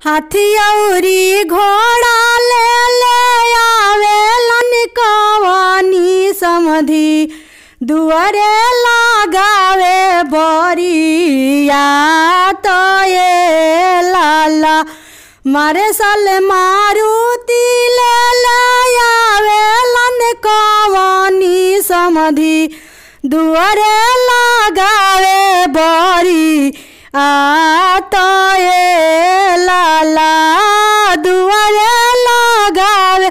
हाथी औरी घोड़ा ले ले आवेलन कवनी समधी दुआरे लगावे बरिया तो ये लाला मारे साल मारुति ले ले आवेलन कवनी समधी दुआरे लगावे बरी तो ये लाला दुआरे लगावे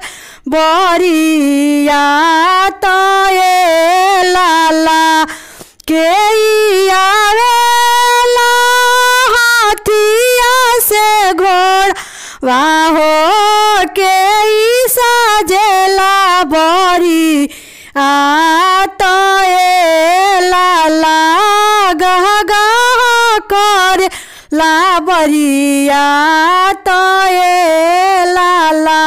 बरिया तो ये लाला के आवेला हाथिया से घोड़ा वाहो के सजेला बरी तो ये लाला गह गह कर ला बरिया तो ये लाला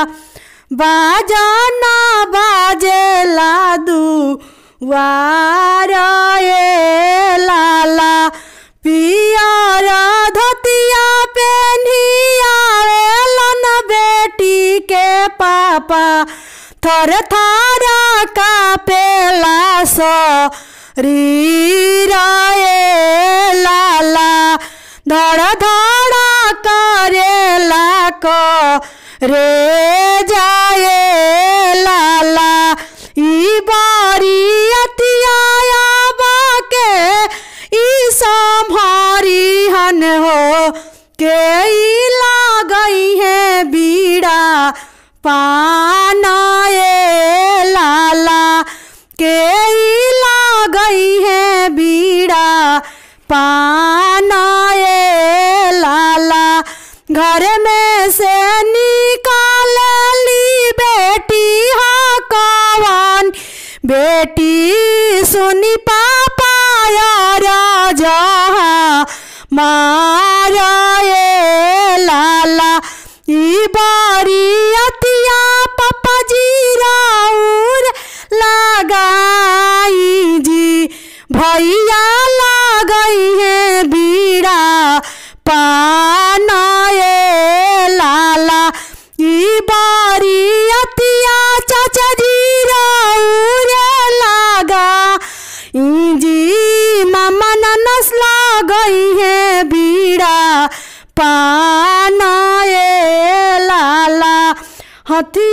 बाजना बाजेला दुआर ये लाला पियर धोतिया पेन्हिया आवेलन बेटी के पापा थर थर कापेला शरीर ये लाला धड़ धड़ करेला रे जाए लाला ई बरियतिया बाके ई सम्हारी हन हो के ई लागई है बीड़ा पाना ये लाला के ई लागई है बीड़ा पाना ये लाला घर में से निकाल ली बेटी हाँ कवन बेटी सुनी पापा राजा मारा ये लाला ई बरियतिया पापा जी राउर लगाई जी भैया लगई है बीड़ा पाना ये लाला ई बरियतिया चाचा जी राउर लगा जी मामा ननस लगई है बीड़ा पाना ये लाला हाथी